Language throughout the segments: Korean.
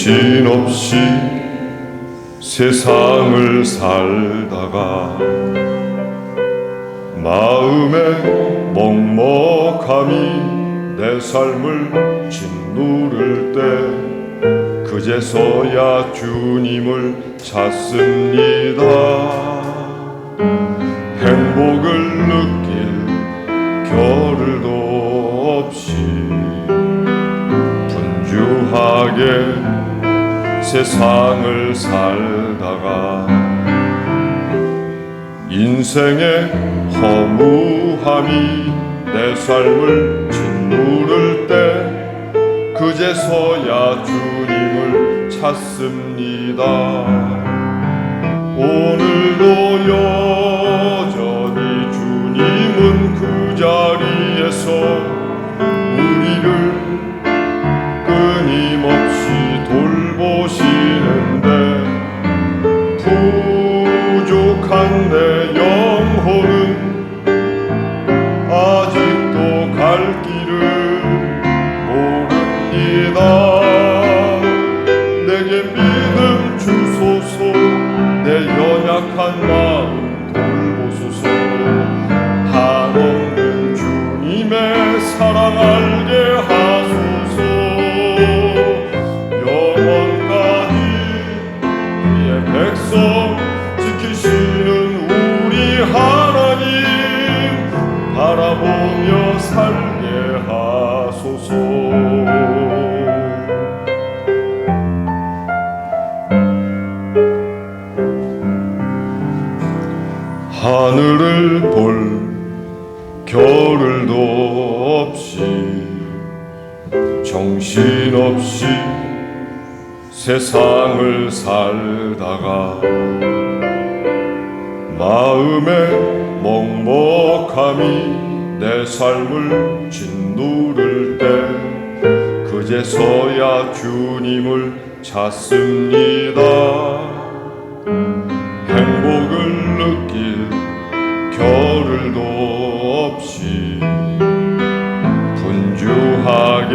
정신없이 세상을 살다가 마음의 먹먹함이 내 삶을 짓누를 때 그제서야 주님을 찾습니다. 행복을 느낄 겨를도 없이 분주하게 세상을 살다가 인생의 허무함이 내 삶을 짓누를 때 그제서야 주님을 찾습니다. 오늘도 여전히 주님은 그 자리에서 우리를 끊임없이 돌보시는데 부족한 내 영혼은 아직도 갈 길을 모릅니다. 내게 믿음 주소서. 내 연약한 마음 돌보소서. 한없는 주님의 사랑 알게 하소서. 영원까지 그의 백성 지키시는 우리 하나님 바라보며 살게 하소서. 하늘을 볼 겨를도 없이 정신없이 세상을 살다가 마음의 먹먹함이 내 삶을 짓누를 때 그제서야 주님을 찾습니다. 행복을 느낄 겨를도 없이 분주하게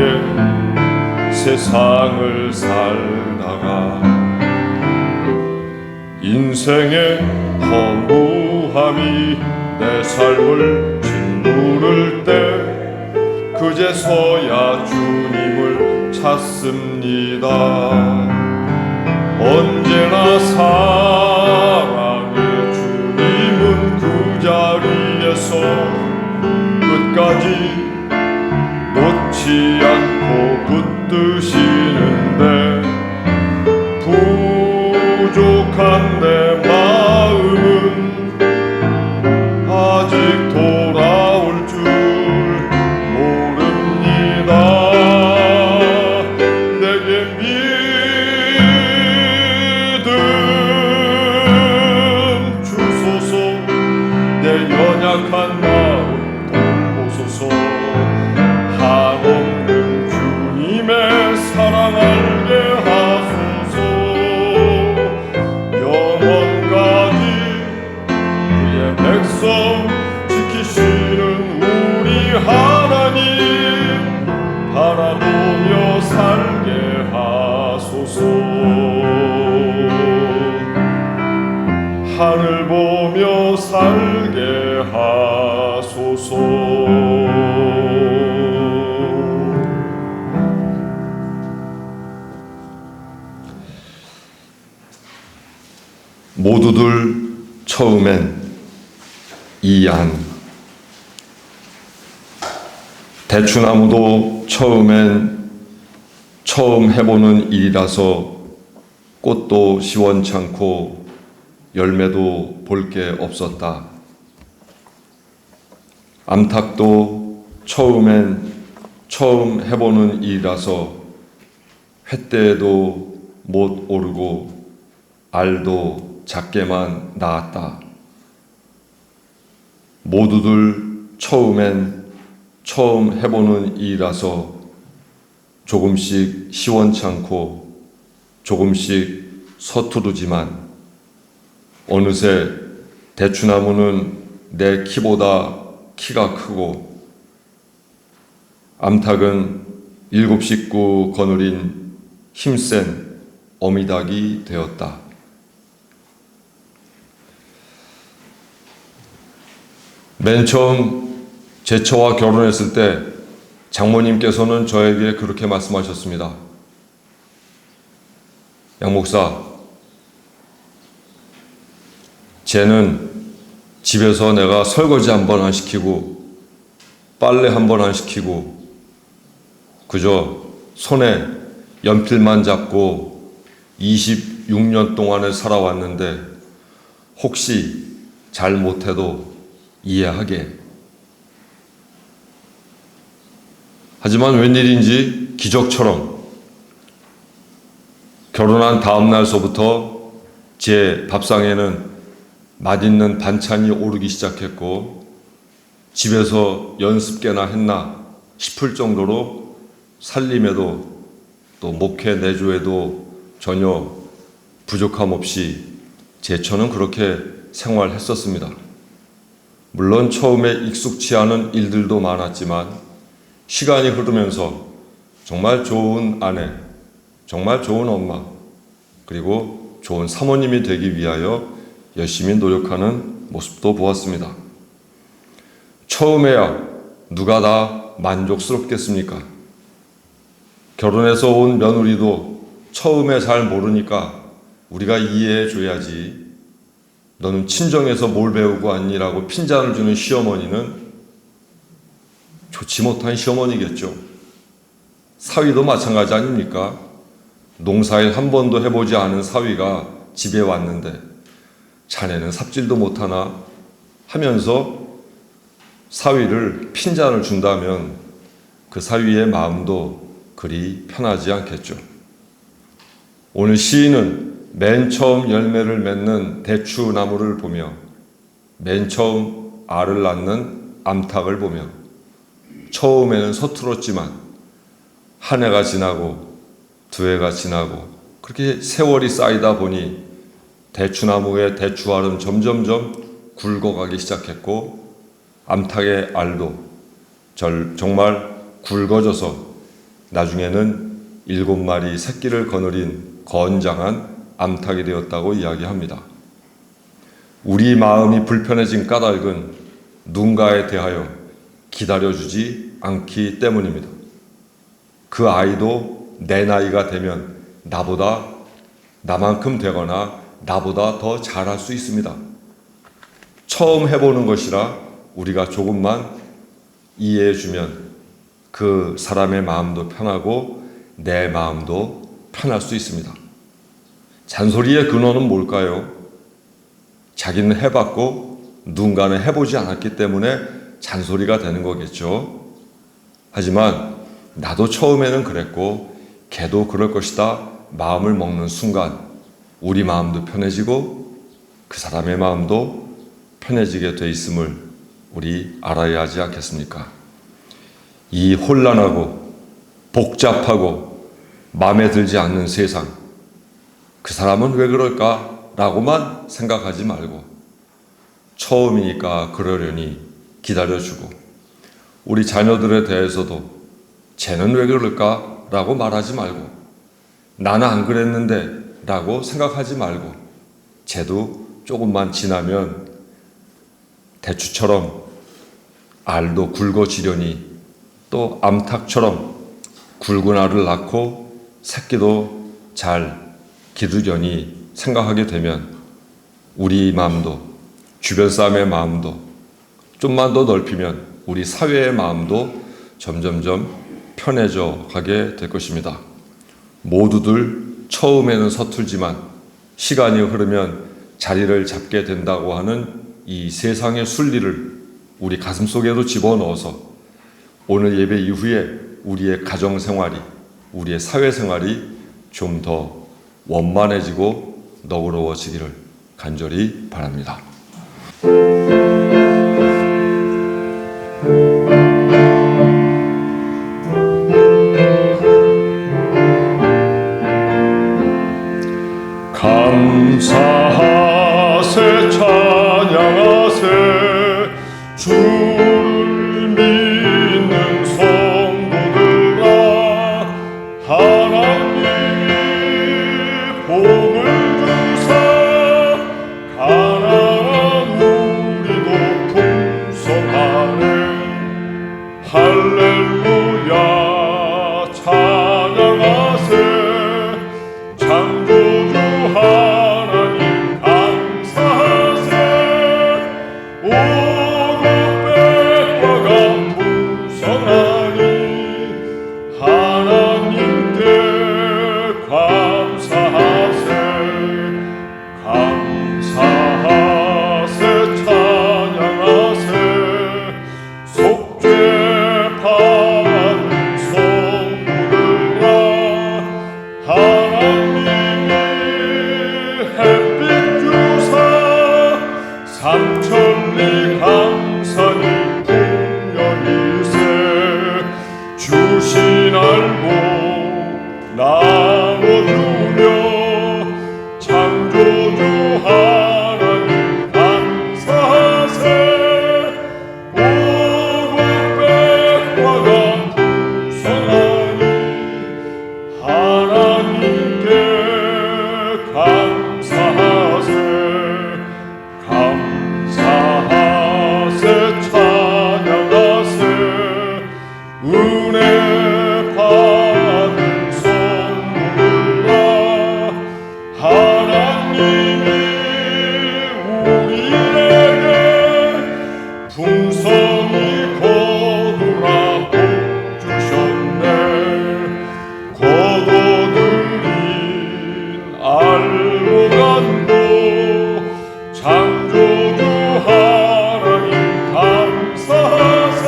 세상을 살다가 인생의 허무함이 내 삶을 짓누를 때 그제서야 주님을 찾습니다. 언제나 사랑의 주님은 그 자리에서 끝까지 놓지 않고 붙드시는데 부족한 내 마음은 아직 돌아올 줄 모릅니다. 내게 믿음 주소서. 내 연약한 마음 돌보소서. 한없는 주님의 사랑 알게 하소서. 영원까지 그의 백성 지키시는 우리 하나님 바라보며 살게 하소서. 하늘 보며 살게 하소서. 모두들 처음엔 이안. 대추나무도 처음엔 처음 해보는 일이라서 꽃도 시원찮고 열매도 볼 게 없었다. 암탉도 처음엔 처음 해보는 일이라서 횃대에도 못 오르고 알도 작게만 낳았다. 모두들 처음엔 처음 해보는 일이라서 조금씩 시원찮고 조금씩 서투르지만 어느새 대추나무는 내 키보다 키가 크고 암탉은 7 식구 거느린 힘센 어미닭이 되었다. 맨 처음 제처와 결혼했을 때 장모님께서는 저에게 그렇게 말씀하셨습니다. 양 목사, 쟤는 집에서 내가 설거지 한 번 안 시키고 빨래 한 번 안 시키고 그저 손에 연필만 잡고 26년 동안을 살아왔는데 혹시 잘 못해도 이해하게. 하지만 웬일인지 기적처럼 결혼한 다음 날서부터 제 밥상에는 맛있는 반찬이 오르기 시작했고 집에서 연습계나 했나 싶을 정도로 살림에도 또 목회 내조에도 전혀 부족함 없이 제처는 그렇게 생활했었습니다. 물론 처음에 익숙치 않은 일들도 많았지만 시간이 흐르면서 정말 좋은 아내, 정말 좋은 엄마, 그리고 좋은 사모님이 되기 위하여 열심히 노력하는 모습도 보았습니다. 처음에야 누가 다 만족스럽겠습니까? 결혼해서 온 며느리도 처음에 잘 모르니까 우리가 이해해 줘야지. 너는 친정에서 뭘 배우고 왔니라고 핀잔을 주는 시어머니는 좋지 못한 시어머니겠죠. 사위도 마찬가지 아닙니까? 농사일 한 번도 해보지 않은 사위가 집에 왔는데 자네는 삽질도 못하나 하면서 사위를 핀잔을 준다면 그 사위의 마음도 그리 편하지 않겠죠. 오늘 시인은 맨 처음 열매를 맺는 대추나무를 보며 맨 처음 알을 낳는 암탉을 보며 처음에는 서툴었지만 한 해가 지나고 두 해가 지나고 그렇게 세월이 쌓이다 보니 대추나무의 대추알은 점점점 굵어가기 시작했고 암탉의 알도 정말 굵어져서 나중에는 7마리 새끼를 거느린 건장한 암탉이 되었다고 이야기합니다. 우리 마음이 불편해진 까닭은 누군가에 대하여 기다려주지 않기 때문입니다. 그 아이도 내 나이가 되면 나만큼 되거나 나보다 더 잘할 수 있습니다. 처음 해보는 것이라 우리가 조금만 이해해주면 그 사람의 마음도 편하고 내 마음도 편할 수 있습니다. 잔소리의 근원은 뭘까요? 자기는 해봤고 누군가는 해보지 않았기 때문에 잔소리가 되는 거겠죠. 하지만 나도 처음에는 그랬고 걔도 그럴 것이다 마음을 먹는 순간 우리 마음도 편해지고 그 사람의 마음도 편해지게 돼 있음을 우리 알아야 하지 않겠습니까? 이 혼란하고 복잡하고 마음에 들지 않는 세상, 그 사람은 왜 그럴까라고만 생각하지 말고 처음이니까 그러려니 기다려주고 우리 자녀들에 대해서도 쟤는 왜 그럴까라고 말하지 말고 나는 안 그랬는데 라고 생각하지 말고 쟤도 조금만 지나면 대추처럼 알도 굵어지려니 또 암탉처럼 굵은 알을 낳고 새끼도 잘 기르려니 생각하게 되면 우리 마음도 주변 사람의 마음도 좀만 더 넓히면 우리 사회의 마음도 점점점 편해져 가게 될 것입니다. 모두들 처음에는 서툴지만 시간이 흐르면 자리를 잡게 된다고 하는 이 세상의 순리를 우리 가슴속에도 집어넣어서 오늘 예배 이후에 우리의 가정생활이, 우리의 사회생활이 좀 더 원만해지고 너그러워지기를 간절히 바랍니다. 감사하세 찬양하세 주를 믿는 성도들아 하나님이 천리 강산이 풍년일세 주신 알고 나눠주며 창조주 하나님 감사하세 오곡백과가 풍성하니 하나님께 감사하세 감사하세 찬양하세 은혜 받은 선물과 하나님이 우리에게 풍성히 거두라 복 주셨네 거둬들인 알고간도 창조주 하나님 감사하세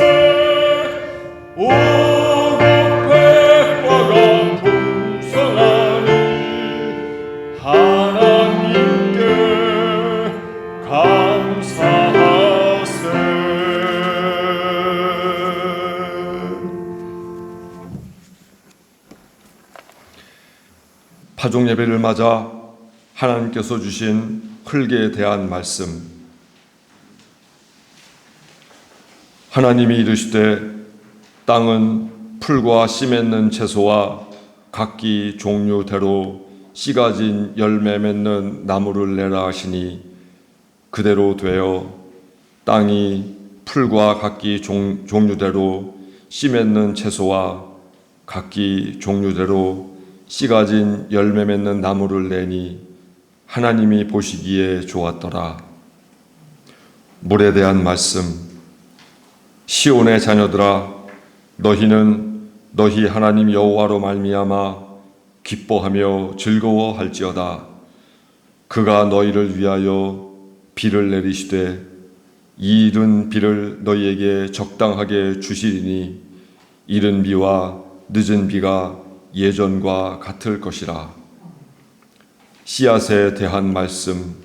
오곡백과가 풍성하니 하나님께 감사하세 파종 예배를 맞아 하나님께서 주신 흙에 대한 말씀. 하나님이 이르시되 땅은 풀과 씨 맺는 채소와 각기 종류대로 씨 가진 열매 맺는 나무를 내라 하시니 그대로 되어 땅이 풀과 각기 종류대로 씨 맺는 채소와 각기 종류대로 씨 가진 열매 맺는 나무를 내니 하나님이 보시기에 좋았더라. 물에 대한 말씀. 시온의 자녀들아 너희는 너희 하나님 여호와로 말미암아 기뻐하며 즐거워할지어다. 그가 너희를 위하여 비를 내리시되 이 이른 비를 너희에게 적당하게 주시리니 이른 비와 늦은 비가 예전과 같을 것이라. 씨앗에 대한 말씀.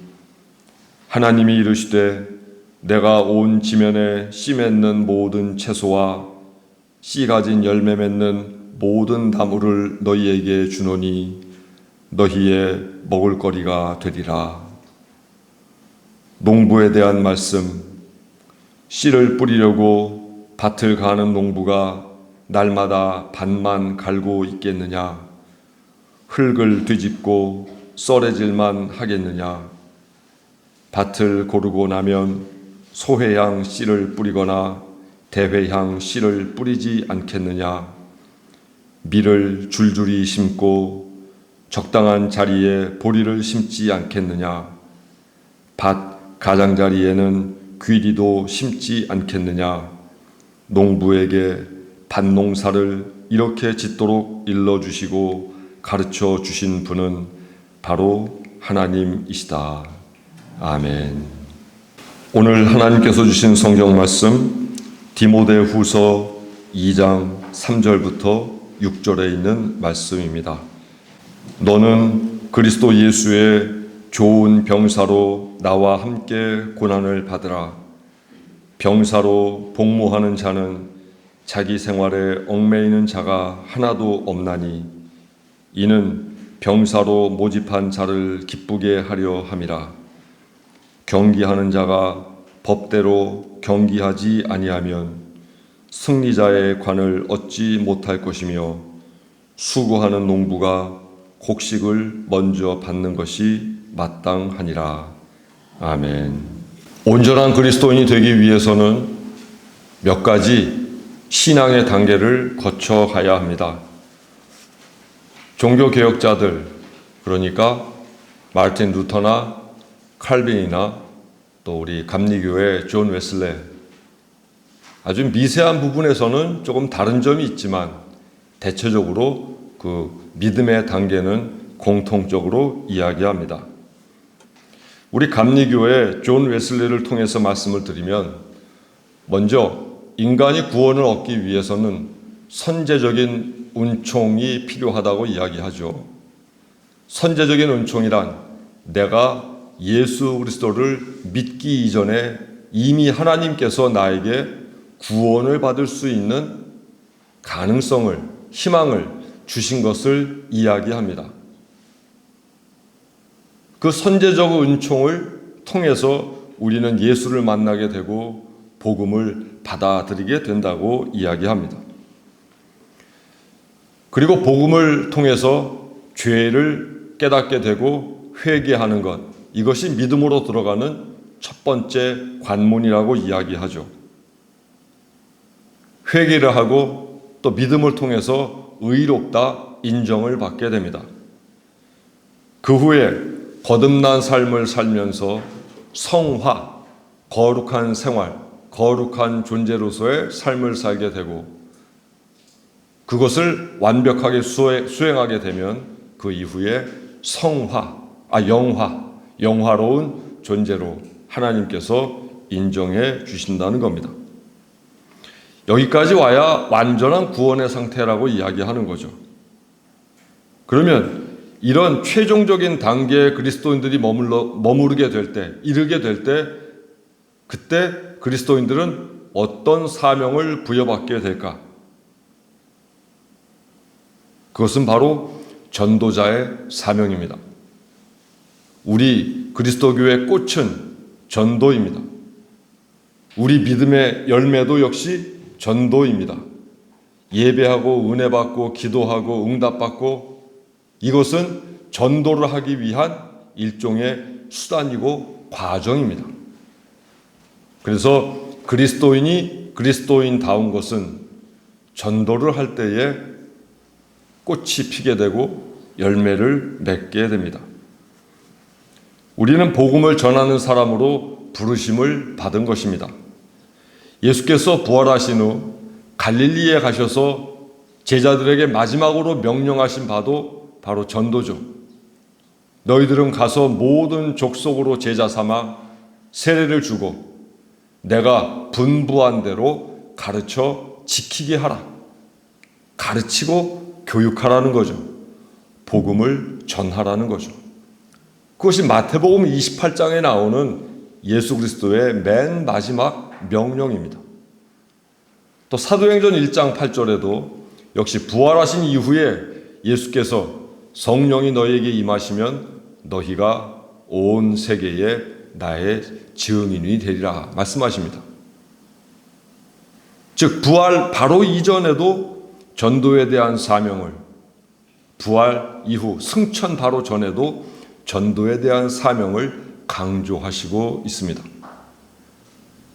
하나님이 이르시되 내가 온 지면에 씨 맺는 모든 채소와 씨 가진 열매 맺는 모든 나무를 너희에게 주노니 너희의 먹을거리가 되리라. 농부에 대한 말씀. 씨를 뿌리려고 밭을 가는 농부가 날마다 밭만 갈고 있겠느냐? 흙을 뒤집고 썰어질만 하겠느냐? 밭을 고르고 나면 소회향 씨를 뿌리거나 대회향 씨를 뿌리지 않겠느냐? 밀을 줄줄이 심고 적당한 자리에 보리를 심지 않겠느냐? 밭 가장자리에는 귀리도 심지 않겠느냐? 농부에게 밭농사를 이렇게 짓도록 일러주시고 가르쳐 주신 분은 바로 하나님이시다. 아멘. 오늘 하나님께서 주신 성경 말씀 디모데후서 2장 3절부터 6절에 있는 말씀입니다. 너는 그리스도 예수의 좋은 병사로 나와 함께 고난을 받으라. 병사로 복무하는 자는 자기 생활에 얽매이는 자가 하나도 없나니 이는 병사로 모집한 자를 기쁘게 하려 함이라. 경기하는 자가 법대로 경기하지 아니하면 승리자의 관을 얻지 못할 것이며 수고하는 농부가 곡식을 먼저 받는 것이 마땅하니라. 아멘. 온전한 그리스도인이 되기 위해서는 몇 가지 신앙의 단계를 거쳐가야 합니다. 종교개혁자들, 그러니까 마르틴 루터나 칼빈이나 또 우리 감리교회 존 웨슬레, 아주 미세한 부분에서는 조금 다른 점이 있지만 대체적으로 그 믿음의 단계는 공통적으로 이야기합니다. 우리 감리교회 존 웨슬레를 통해서 말씀을 드리면 먼저 인간이 구원을 얻기 위해서는 선제적인 은총이 필요하다고 이야기하죠. 선제적인 은총이란 내가 예수 그리스도를 믿기 이전에 이미 하나님께서 나에게 구원을 받을 수 있는 가능성을, 희망을 주신 것을 이야기합니다. 그 선제적 은총을 통해서 우리는 예수를 만나게 되고 복음을 받아들이게 된다고 이야기합니다. 그리고 복음을 통해서 죄를 깨닫게 되고 회개하는 것, 이것이 믿음으로 들어가는 첫 번째 관문이라고 이야기하죠. 회개를 하고 또 믿음을 통해서 의롭다 인정을 받게 됩니다. 그 후에 거듭난 삶을 살면서 성화, 거룩한 생활, 거룩한 존재로서의 삶을 살게 되고 그것을 완벽하게 수행하게 되면 그 이후에 영화로운 존재로 하나님께서 인정해 주신다는 겁니다. 여기까지 와야 완전한 구원의 상태라고 이야기하는 거죠. 그러면 이런 최종적인 단계에 그리스도인들이 머무르게 될 때, 이르게 될 때, 그때 그리스도인들은 어떤 사명을 부여받게 될까? 그것은 바로 전도자의 사명입니다. 우리 그리스도교의 꽃은 전도입니다. 우리 믿음의 열매도 역시 전도입니다. 예배하고 은혜받고 기도하고 응답받고 이것은 전도를 하기 위한 일종의 수단이고 과정입니다. 그래서 그리스도인이 그리스도인다운 것은 전도를 할 때에 꽃이 피게 되고 열매를 맺게 됩니다. 우리는 복음을 전하는 사람으로 부르심을 받은 것입니다. 예수께서 부활하신 후 갈릴리에 가셔서 제자들에게 마지막으로 명령하신 바도 바로 전도죠. 너희들은 가서 모든 족속으로 제자 삼아 세례를 주고 내가 분부한 대로 가르쳐 지키게 하라. 가르치고 교육하라는 거죠. 복음을 전하라는 거죠. 그것이 마태복음 28장에 나오는 예수 그리스도의 맨 마지막 명령입니다. 또 사도행전 1장 8절에도 역시 부활하신 이후에 예수께서 성령이 너희에게 임하시면 너희가 온 세계에 나의 증인이 되리라 말씀하십니다. 즉 부활 바로 이전에도 전도에 대한 사명을, 부활 이후 승천 바로 전에도 전도에 대한 사명을 강조하시고 있습니다.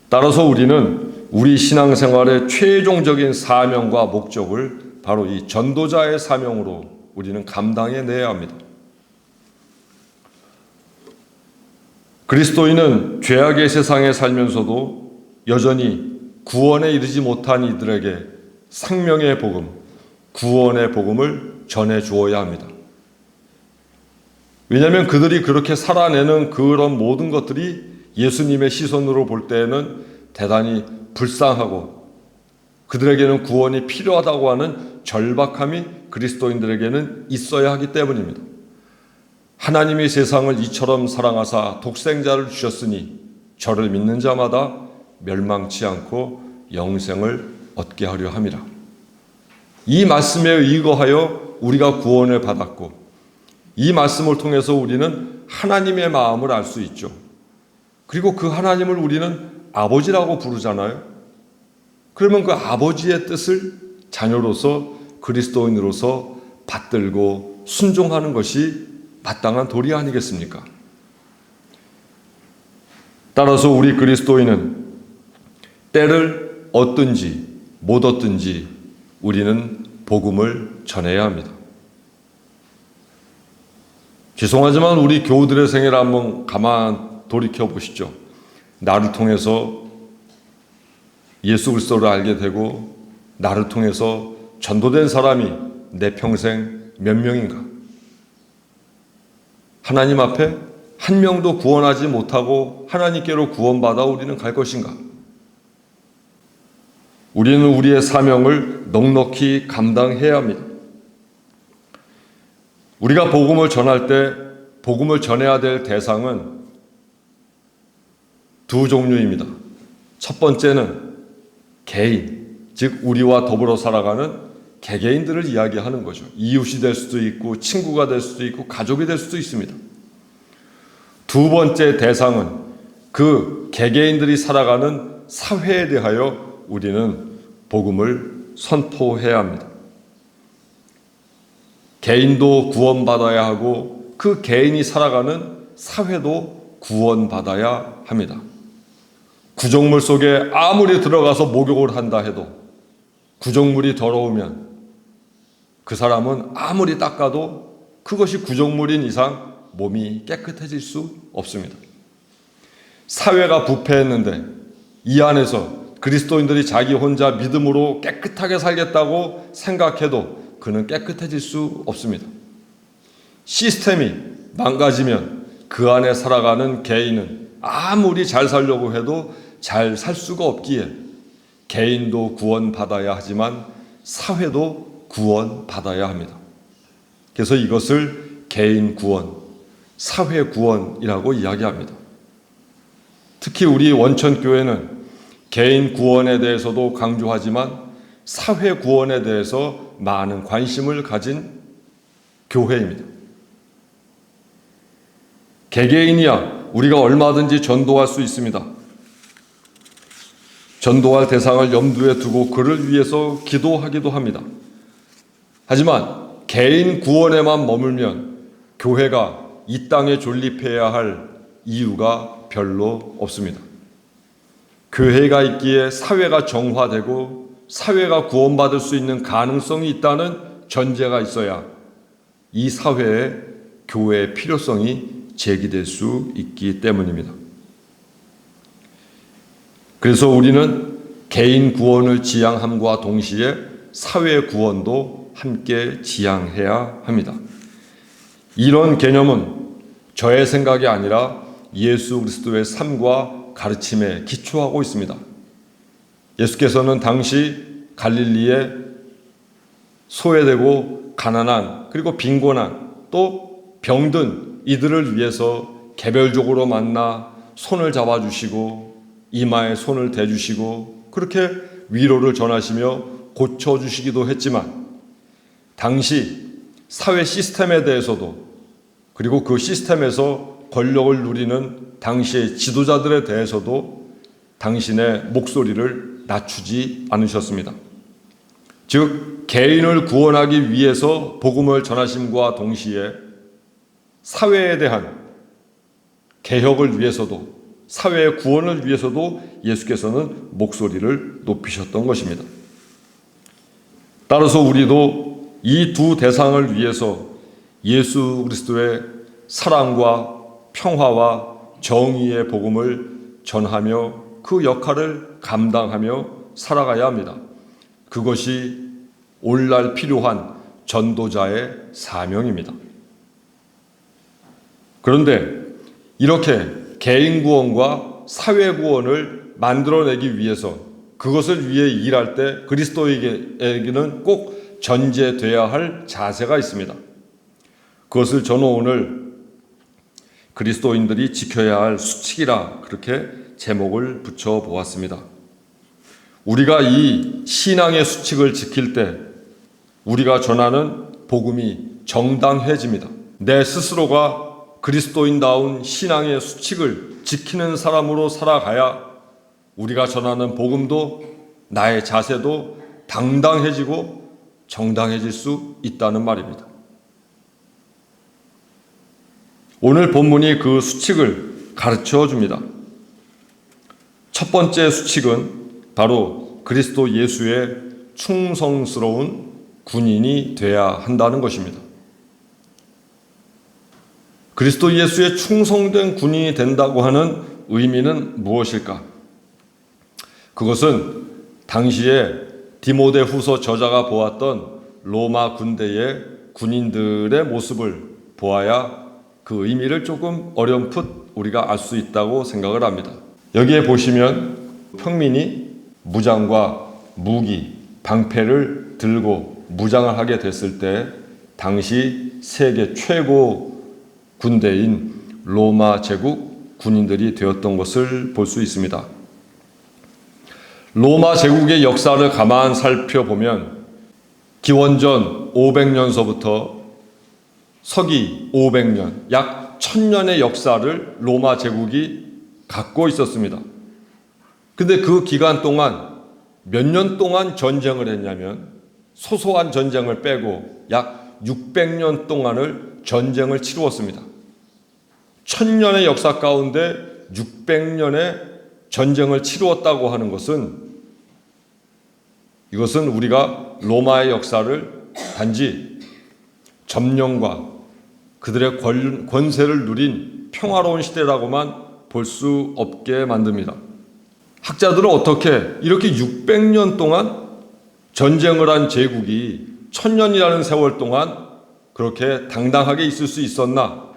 따라서 우리는 우리 신앙생활의 최종적인 사명과 목적을 바로 이 전도자의 사명으로 우리는 감당해내야 합니다. 그리스도인은 죄악의 세상에 살면서도 여전히 구원에 이르지 못한 이들에게 생명의 복음, 구원의 복음을 전해 주어야 합니다. 왜냐하면 그들이 그렇게 살아내는 그런 모든 것들이 예수님의 시선으로 볼 때에는 대단히 불쌍하고 그들에게는 구원이 필요하다고 하는 절박함이 그리스도인들에게는 있어야 하기 때문입니다. 하나님이 세상을 이처럼 사랑하사 독생자를 주셨으니 저를 믿는 자마다 멸망치 않고 영생을 얻게 하려 함이라. 이 말씀에 의거하여 우리가 구원을 받았고 이 말씀을 통해서 우리는 하나님의 마음을 알 수 있죠. 그리고 그 하나님을 우리는 아버지라고 부르잖아요. 그러면 그 아버지의 뜻을 자녀로서 그리스도인으로서 받들고 순종하는 것이 마땅한 도리 아니겠습니까? 따라서 우리 그리스도인은 때를 얻든지 못 얻든지 우리는 복음을 전해야 합니다. 죄송하지만 우리 교우들의 생애를 한번 가만 돌이켜 보시죠. 나를 통해서 예수 그리스도를 알게 되고 나를 통해서 전도된 사람이 내 평생 몇 명인가? 하나님 앞에 한 명도 구원하지 못하고 하나님께로 구원받아 우리는 갈 것인가? 우리는 우리의 사명을 넉넉히 감당해야 합니다. 우리가 복음을 전할 때 복음을 전해야 될 대상은 두 종류입니다. 첫 번째는 개인, 즉 우리와 더불어 살아가는 개개인들을 이야기하는 거죠. 이웃이 될 수도 있고 친구가 될 수도 있고 가족이 될 수도 있습니다. 두 번째 대상은 그 개개인들이 살아가는 사회에 대하여 우리는 복음을 선포해야 합니다. 개인도 구원받아야 하고 그 개인이 살아가는 사회도 구원받아야 합니다. 구정물 속에 아무리 들어가서 목욕을 한다 해도 구정물이 더러우면 그 사람은 아무리 닦아도 그것이 구정물인 이상 몸이 깨끗해질 수 없습니다. 사회가 부패했는데 이 안에서 그리스도인들이 자기 혼자 믿음으로 깨끗하게 살겠다고 생각해도 그는 깨끗해질 수 없습니다. 시스템이 망가지면 그 안에 살아가는 개인은 아무리 잘 살려고 해도 잘 살 수가 없기에 개인도 구원받아야 하지만 사회도 구원받아야 합니다. 그래서 이것을 개인 구원, 사회 구원이라고 이야기합니다. 특히 우리 원천교회는 개인 구원에 대해서도 강조하지만 사회 구원에 대해서 많은 관심을 가진 교회입니다. 개개인이야 우리가 얼마든지 전도할 수 있습니다. 전도할 대상을 염두에 두고 그를 위해서 기도하기도 합니다. 하지만 개인 구원에만 머물면 교회가 이 땅에 존립해야 할 이유가 별로 없습니다. 교회가 있기에 사회가 정화되고 사회가 구원받을 수 있는 가능성이 있다는 전제가 있어야 이 사회에 교회의 필요성이 제기될 수 있기 때문입니다. 그래서 우리는 개인 구원을 지향함과 동시에 사회 구원도 함께 지향해야 합니다. 이런 개념은 저의 생각이 아니라 예수 그리스도의 삶과 가르침에 기초하고 있습니다. 예수께서는 당시 갈릴리에 소외되고 가난한 그리고 빈곤한 또 병든 이들을 위해서 개별적으로 만나 손을 잡아주시고 이마에 손을 대주시고 그렇게 위로를 전하시며 고쳐주시기도 했지만 당시 사회 시스템에 대해서도 그리고 그 시스템에서 권력을 누리는 당시의 지도자들에 대해서도 당신의 목소리를 낮추지 않으셨습니다. 즉 개인을 구원하기 위해서 복음을 전하심과 동시에 사회에 대한 개혁을 위해서도 사회의 구원을 위해서도 예수께서는 목소리를 높이셨던 것입니다. 따라서 우리도 이 두 대상을 위해서 예수 그리스도의 사랑과 평화와 정의의 복음을 전하며 그 역할을 감당하며 살아가야 합니다. 그것이 오늘날 필요한 전도자의 사명입니다. 그런데 이렇게 개인 구원과 사회 구원을 만들어내기 위해서 그것을 위해 일할 때 그리스도에게는 꼭 전제돼야 할 자세가 있습니다. 그것을 저는 오늘 그리스도인들이 지켜야 할 수칙이라 그렇게 제목을 붙여보았습니다. 우리가 이 신앙의 수칙을 지킬 때 우리가 전하는 복음이 정당해집니다. 내 스스로가 그리스도인다운 신앙의 수칙을 지키는 사람으로 살아가야 우리가 전하는 복음도 나의 자세도 당당해지고 정당해질 수 있다는 말입니다. 오늘 본문이 그 수칙을 가르쳐 줍니다. 첫 번째 수칙은 바로 그리스도 예수의 충성스러운 군인이 되어야 한다는 것입니다. 그리스도 예수의 충성된 군인이 된다고 하는 의미는 무엇일까? 그것은 당시에 디모데후서 저자가 보았던 로마 군대의 군인들의 모습을 보아야 그 의미를 조금 어렴풋 우리가 알 수 있다고 생각을 합니다. 여기에 보시면 평민이 무장과 무기, 방패를 들고 무장을 하게 됐을 때 당시 세계 최고 군대인 로마 제국 군인들이 되었던 것을 볼 수 있습니다. 로마 제국의 역사를 가만 살펴보면 기원전 500년서부터 서기 500년, 약 1000년의 역사를 로마 제국이 갖고 있었습니다. 근데 그 기간 동안 몇 년 동안 전쟁을 했냐면 소소한 전쟁을 빼고 약 600년 동안을 전쟁을 치루었습니다. 1000년의 역사 가운데 600년의 전쟁을 치루었다고 하는 것은 이것은 우리가 로마의 역사를 단지 점령과 그들의 권세를 누린 평화로운 시대라고만 볼 수 없게 만듭니다. 학자들은 어떻게 이렇게 600년 동안 전쟁을 한 제국이 1000년이라는 세월 동안 그렇게 당당하게 있을 수 있었나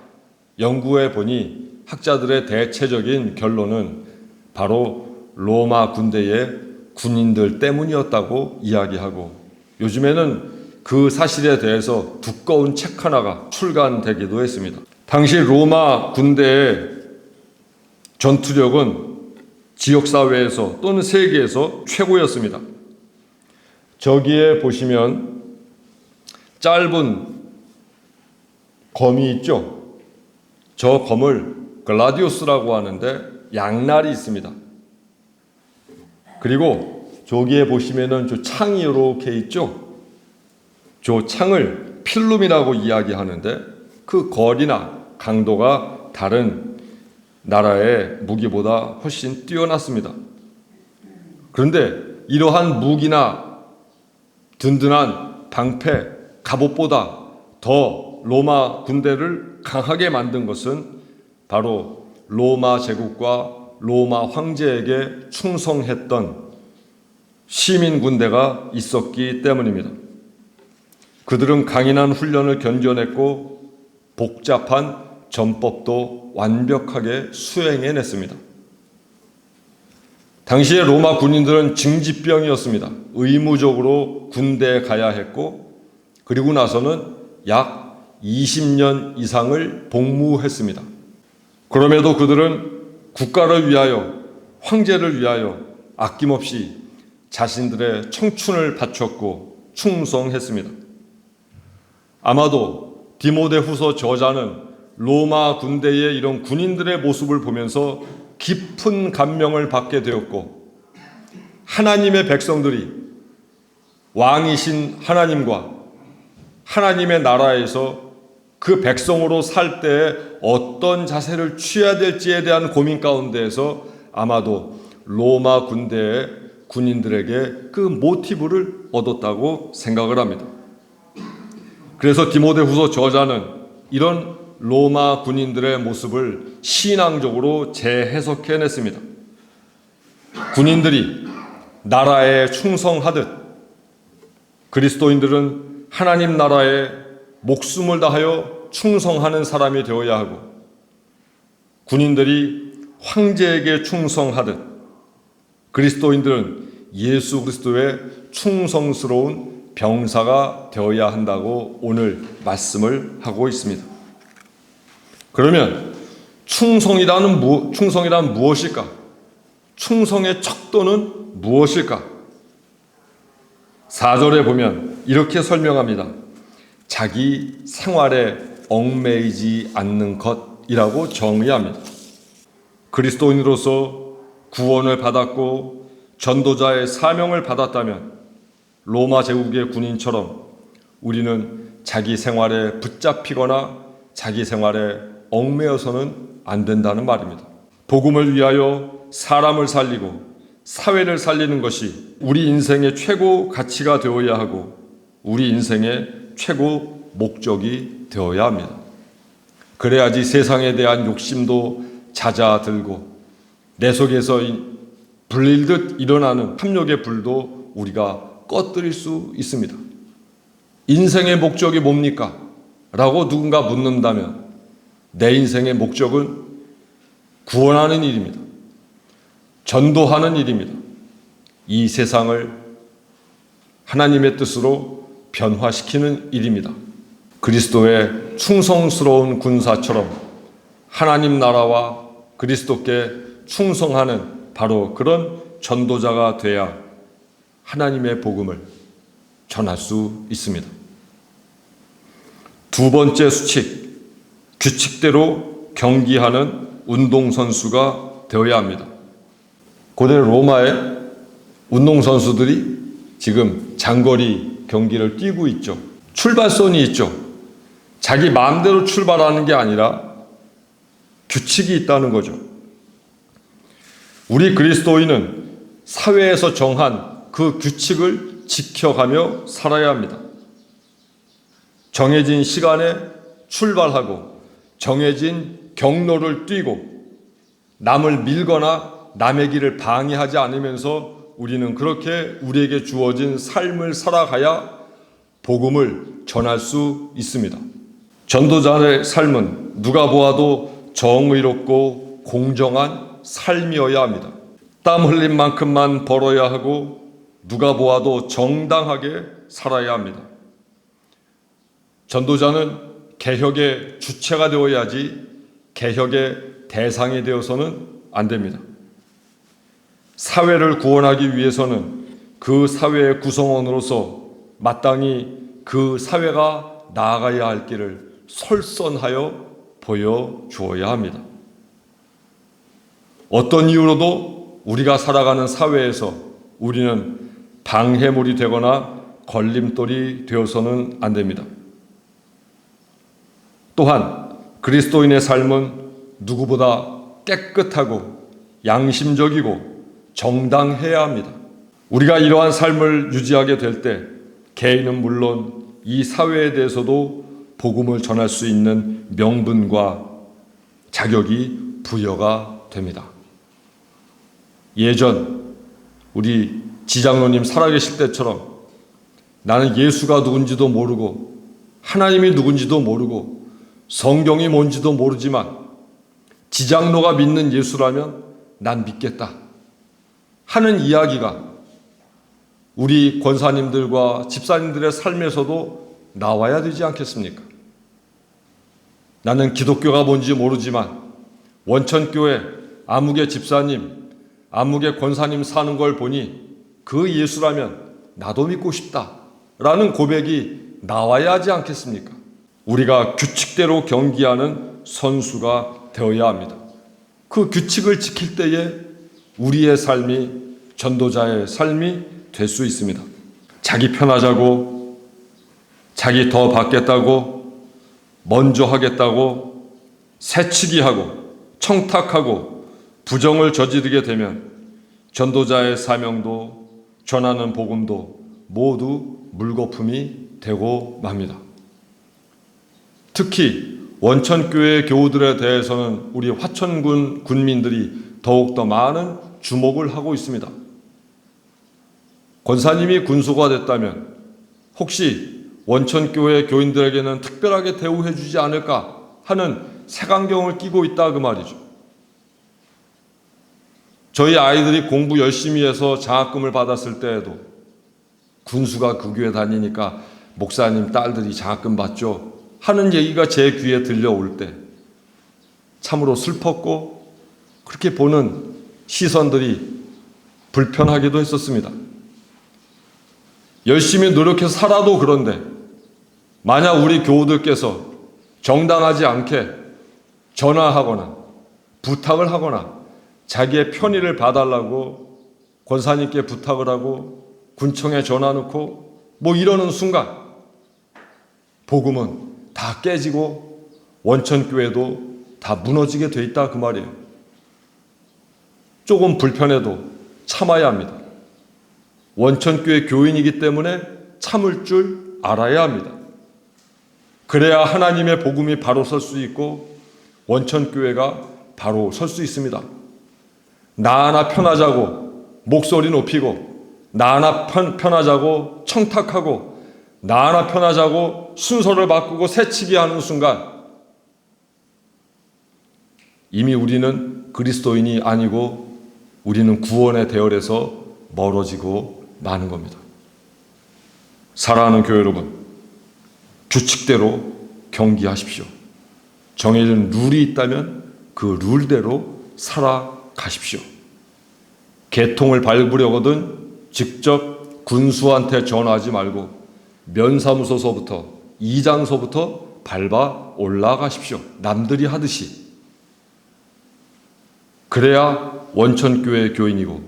연구해 보니 학자들의 대체적인 결론은 바로 로마 군대의 군인들 때문이었다고 이야기하고 요즘에는 그 사실에 대해서 두꺼운 책 하나가 출간되기도 했습니다. 당시 로마 군대의 전투력은 지역사회에서 또는 세계에서 최고였습니다. 저기에 보시면 짧은 검이 있죠. 저 검을 글라디우스라고 하는데 양날이 있습니다. 그리고 저기에 보시면은 저 창이 이렇게 있죠. 저 창을 필름이라고 이야기하는데 그 거리나 강도가 다른 나라의 무기보다 훨씬 뛰어났습니다. 그런데 이러한 무기나 든든한 방패, 갑옷보다 더 로마 군대를 강하게 만든 것은 바로 로마 제국과 로마 황제에게 충성했던 시민 군대가 있었기 때문입니다. 그들은 강인한 훈련을 견뎌냈고 복잡한 전법도 완벽하게 수행해냈습니다. 당시의 로마 군인들은 징집병이었습니다. 의무적으로 군대에 가야 했고 그리고 나서는 약 20년 이상을 복무했습니다. 그럼에도 그들은 국가를 위하여, 황제를 위하여 아낌없이 자신들의 청춘을 바쳤고 충성했습니다. 아마도 디모데후서 저자는 로마 군대의 이런 군인들의 모습을 보면서 깊은 감명을 받게 되었고 하나님의 백성들이 왕이신 하나님과 하나님의 나라에서 그 백성으로 살 때 어떤 자세를 취해야 될지에 대한 고민 가운데에서 아마도 로마 군대의 군인들에게 그 모티브를 얻었다고 생각을 합니다. 그래서 디모데후서 저자는 이런 로마 군인들의 모습을 신앙적으로 재해석해냈습니다. 군인들이 나라에 충성하듯 그리스도인들은 하나님 나라에 목숨을 다하여 충성하는 사람이 되어야 하고 군인들이 황제에게 충성하듯 그리스도인들은 예수 그리스도의 충성스러운 병사가 되어야 한다고 오늘 말씀을 하고 있습니다. 그러면 충성이란 무엇일까? 충성의 척도는 무엇일까? 4절에 보면 이렇게 설명합니다. 자기 생활에 얽매이지 않는 것이라고 정의합니다. 그리스도인으로서 구원을 받았고 전도자의 사명을 받았다면 로마 제국의 군인처럼 우리는 자기 생활에 붙잡히거나 자기 생활에 얽매여서는 안 된다는 말입니다. 복음을 위하여 사람을 살리고 사회를 살리는 것이 우리 인생의 최고 가치가 되어야 하고 우리 인생의 최고 목적이 되어야 합니다. 그래야지 세상에 대한 욕심도 잦아들고 내 속에서 불일듯 일어나는 탐욕의 불도 우리가 꺼뜨릴 수 있습니다. 인생의 목적이 뭡니까? 라고 누군가 묻는다면 내 인생의 목적은 구원하는 일입니다. 전도하는 일입니다. 이 세상을 하나님의 뜻으로 변화시키는 일입니다. 그리스도의 충성스러운 군사처럼 하나님 나라와 그리스도께 충성하는 바로 그런 전도자가 돼야 하나님의 복음을 전할 수 있습니다. 두 번째 수칙, 규칙대로 경기하는 운동선수가 되어야 합니다. 고대 로마의 운동선수들이 지금 장거리 경기를 뛰고 있죠. 출발선이 있죠. 자기 마음대로 출발하는 게 아니라 규칙이 있다는 거죠. 우리 그리스도인은 사회에서 정한 그 규칙을 지켜가며 살아야 합니다. 정해진 시간에 출발하고 정해진 경로를 뛰고 남을 밀거나 남의 길을 방해하지 않으면서 우리는 그렇게 우리에게 주어진 삶을 살아가야 복음을 전할 수 있습니다. 전도자의 삶은 누가 보아도 정의롭고 공정한 삶이어야 합니다. 땀 흘린 만큼만 벌어야 하고 누가 보아도 정당하게 살아야 합니다. 전도자는 개혁의 주체가 되어야지 개혁의 대상이 되어서는 안 됩니다. 사회를 구원하기 위해서는 그 사회의 구성원으로서 마땅히 그 사회가 나아가야 할 길을 설선하여 보여주어야 합니다. 어떤 이유로도 우리가 살아가는 사회에서 우리는 방해물이 되거나 걸림돌이 되어서는 안 됩니다. 또한 그리스도인의 삶은 누구보다 깨끗하고 양심적이고 정당해야 합니다. 우리가 이러한 삶을 유지하게 될 때 개인은 물론 이 사회에 대해서도 복음을 전할 수 있는 명분과 자격이 부여가 됩니다. 예전 우리 지장로님 살아계실 때처럼 나는 예수가 누군지도 모르고 하나님이 누군지도 모르고 성경이 뭔지도 모르지만 지장로가 믿는 예수라면 난 믿겠다 하는 이야기가 우리 권사님들과 집사님들의 삶에서도 나와야 되지 않겠습니까? 나는 기독교가 뭔지 모르지만 원천교회 아무개 집사님, 아무개 권사님 사는 걸 보니 그 예수라면 나도 믿고 싶다라는 고백이 나와야 하지 않겠습니까? 우리가 규칙대로 경기하는 선수가 되어야 합니다. 그 규칙을 지킬 때에 우리의 삶이 전도자의 삶이 될 수 있습니다. 자기 편하자고, 자기 더 받겠다고, 먼저 하겠다고, 새치기하고, 청탁하고, 부정을 저지르게 되면 전도자의 사명도 전하는 복음도 모두 물거품이 되고 맙니다. 특히 원천교회 교우들에 대해서는 우리 화천군 군민들이 더욱더 많은 주목을 하고 있습니다. 권사님이 군수가 됐다면 혹시 원천교회 교인들에게는 특별하게 대우해 주지 않을까 하는 색안경을 끼고 있다 그 말이죠. 저희 아이들이 공부 열심히 해서 장학금을 받았을 때에도 군수가 그 교회 다니니까 목사님 딸들이 장학금 받죠 하는 얘기가 제 귀에 들려올 때 참으로 슬펐고 그렇게 보는 시선들이 불편하기도 했었습니다. 열심히 노력해서 살아도 그런데 만약 우리 교우들께서 정당하지 않게 전화하거나 부탁을 하거나 자기의 편의를 봐달라고 권사님께 부탁을 하고 군청에 전화 넣고 뭐 이러는 순간 복음은 다 깨지고 원천교회도 다 무너지게 돼 있다 그 말이에요. 조금 불편해도 참아야 합니다. 원천교회 교인이기 때문에 참을 줄 알아야 합니다. 그래야 하나님의 복음이 바로 설 수 있고 원천교회가 바로 설 수 있습니다. 나 하나 편하자고 목소리 높이고 나 하나 편하자고 청탁하고 나 하나 편하자고 순서를 바꾸고 새치기 하는 순간 이미 우리는 그리스도인이 아니고 우리는 구원의 대열에서 멀어지고 마는 겁니다. 사랑하는 교회 여러분, 규칙대로 경기하십시오. 정해진 룰이 있다면 그 룰대로 살아가십시오. 개통을 밟으려거든 직접 군수한테 전화하지 말고 면사무소서부터 이장소부터 밟아 올라가십시오. 남들이 하듯이. 그래야 원천교회 교인이고,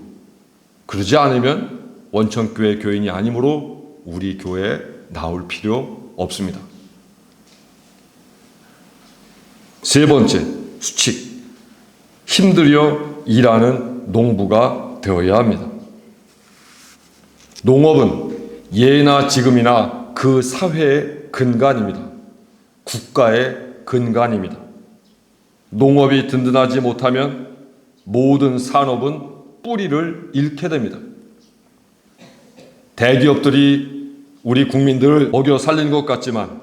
그러지 않으면 원천교회 교인이 아니므로 우리 교회에 나올 필요 없습니다. 세 번째, 수칙. 힘들여 일하는 농부가 되어야 합니다. 농업은 예나 지금이나 그 사회의 근간입니다. 국가의 근간입니다. 농업이 든든하지 못하면 모든 산업은 뿌리를 잃게 됩니다. 대기업들이 우리 국민들을 먹여 살린 것 같지만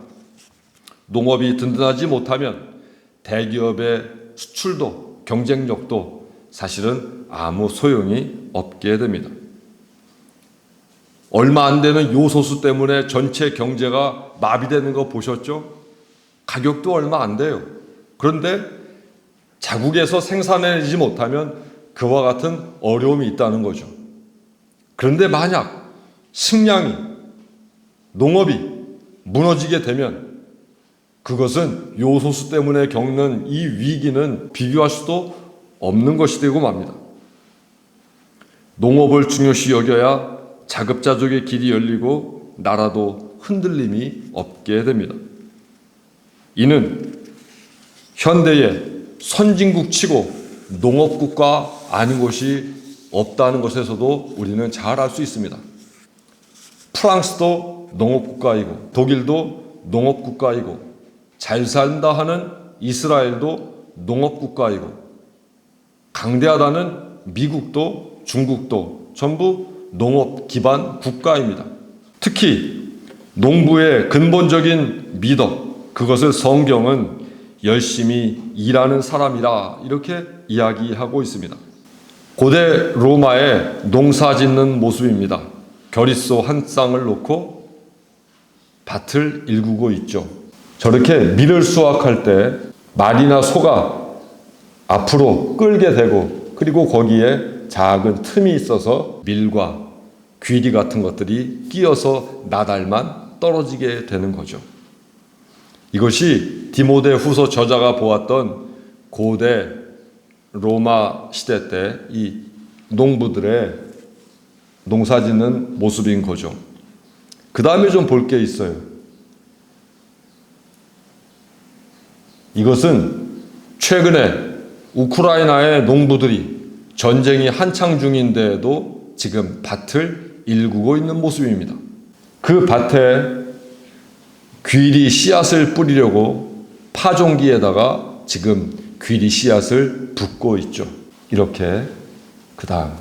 농업이 든든하지 못하면 대기업의 수출도 경쟁력도 사실은 아무 소용이 없게 됩니다. 얼마 안 되는 요소수 때문에 전체 경제가 마비되는 거 보셨죠? 가격도 얼마 안 돼요. 그런데 자국에서 생산해내지 못하면 그와 같은 어려움이 있다는 거죠. 그런데 만약 식량이, 농업이 무너지게 되면 그것은 요소수 때문에 겪는 이 위기는 비교할 수도 없는 것이 되고 맙니다. 농업을 중요시 여겨야 자급자족의 길이 열리고 나라도 흔들림이 없게 됩니다. 이는 현대의 선진국 치고 농업국가 아닌 곳이 없다는 것에서도 우리는 잘 알 수 있습니다. 프랑스도 농업국가이고 독일도 농업국가이고 잘 산다 하는 이스라엘도 농업국가이고 강대하다는 미국도 중국도 전부 농업 기반 국가입니다. 특히 농부의 근본적인 미덕, 그것을 성경은 열심히 일하는 사람이라 이렇게 이야기하고 있습니다. 고대 로마의 농사 짓는 모습입니다. 겨릿소 한 쌍을 놓고 밭을 일구고 있죠. 저렇게 밀을 수확할 때 말이나 소가 앞으로 끌게 되고 그리고 거기에 작은 틈이 있어서 밀과 귀리 같은 것들이 끼어서 나달만 떨어지게 되는 거죠. 이것이 디모데 후서 저자가 보았던 고대 로마 시대 때 이 농부들의 농사짓는 모습인 거죠. 그 다음에 좀 볼 게 있어요. 이것은 최근에 우크라이나의 농부들이 전쟁이 한창 중인데도 지금 밭을 일구고 있는 모습입니다. 그 밭에 귀리 씨앗을 뿌리려고 파종기에다가 지금 귀리 씨앗을 붓고 있죠. 이렇게 그 다음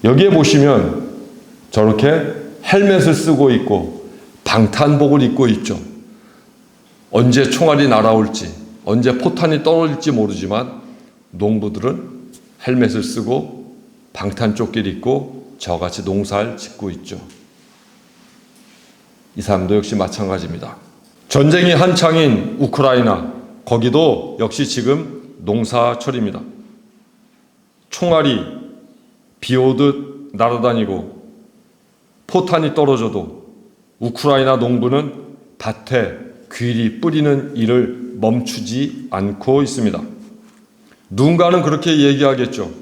여기에 보시면 저렇게 헬멧을 쓰고 있고 방탄복을 입고 있죠. 언제 총알이 날아올지 언제 포탄이 떨어질지 모르지만 농부들은 헬멧을 쓰고 방탄조끼를 입고 저같이 농사를 짓고 있죠. 이 사람도 역시 마찬가지입니다. 전쟁이 한창인 우크라이나, 거기도 역시 지금 농사철입니다. 총알이 비 오듯 날아다니고 포탄이 떨어져도 우크라이나 농부는 밭에 귀리 뿌리는 일을 멈추지 않고 있습니다. 누군가는 그렇게 얘기하겠죠.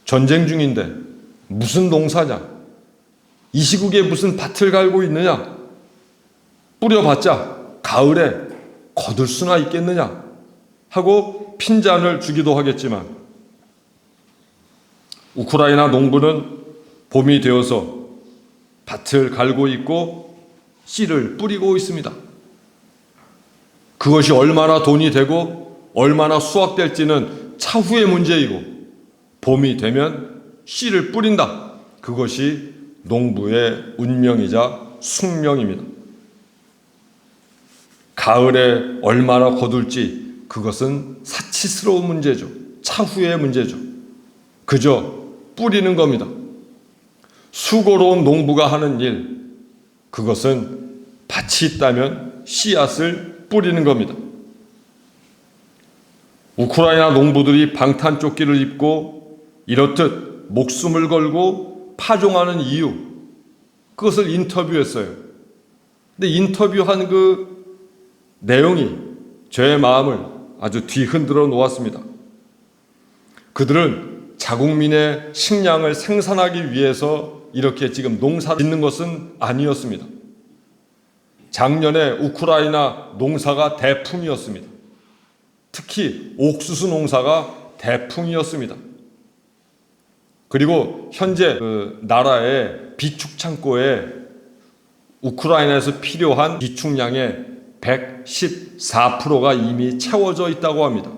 전쟁 중인데 무슨 농사냐? 이 시국에 무슨 밭을 갈고 있느냐? 뿌려봤자 가을에 거둘 수나 있겠느냐? 하고 핀잔을 주기도 하겠지만 우크라이나 농부는 봄이 되어서 밭을 갈고 있고 씨를 뿌리고 있습니다. 그것이 얼마나 돈이 되고 얼마나 수확될지는 차후의 문제이고 봄이 되면 씨를 뿌린다. 그것이 농부의 운명이자 숙명입니다. 가을에 얼마나 거둘지 그것은 사치스러운 문제죠. 차후의 문제죠. 그저 뿌리는 겁니다. 수고로운 농부가 하는 일, 그것은 밭이 있다면 씨앗을 뿌리는 겁니다. 우크라이나 농부들이 방탄조끼를 입고 이렇듯 목숨을 걸고 파종하는 이유, 그것을 인터뷰했어요. 근데 인터뷰한 그 내용이 저의 마음을 아주 뒤흔들어 놓았습니다. 그들은 자국민의 식량을 생산하기 위해서 이렇게 지금 농사를 짓는 것은 아니었습니다. 작년에 우크라이나 농사가 대풍이었습니다. 특히 옥수수 농사가 대풍이었습니다. 그리고 현재 그 나라의 비축 창고에 우크라이나에서 필요한 비축량의 114%가 이미 채워져 있다고 합니다.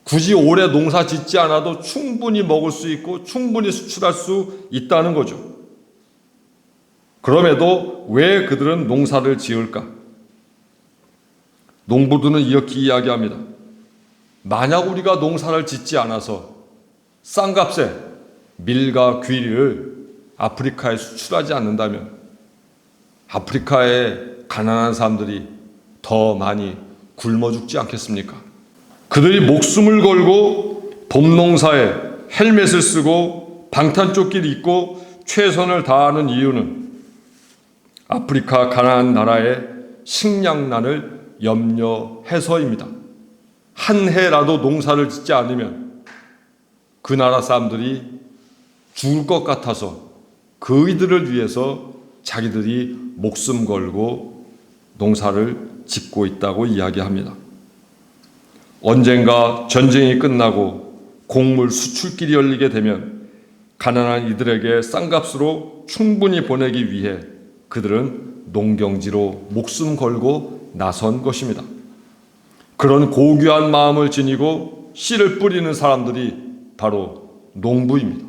굳이 올해 농사 짓지 않아도 충분히 먹을 수 있고 충분히 수출할 수 있다는 거죠. 그럼에도 왜 그들은 농사를 지을까? 농부들은 이렇게 이야기합니다. 만약 우리가 농사를 짓지 않아서 싼 값에 밀과 귀리를 아프리카에 수출하지 않는다면 아프리카의 가난한 사람들이 더 많이 굶어 죽지 않겠습니까? 그들이 목숨을 걸고 봄농사에 헬멧을 쓰고 방탄조끼를 입고 최선을 다하는 이유는 아프리카 가난한 나라의 식량난을 염려해서입니다. 한 해라도 농사를 짓지 않으면 그 나라 사람들이 죽을 것 같아서 그이들을 위해서 자기들이 목숨 걸고 농사를 짓고 있다고 이야기합니다. 언젠가 전쟁이 끝나고 곡물 수출길이 열리게 되면 가난한 이들에게 싼 값으로 충분히 보내기 위해 그들은 농경지로 목숨 걸고 나선 것입니다. 그런 고귀한 마음을 지니고 씨를 뿌리는 사람들이 바로 농부입니다.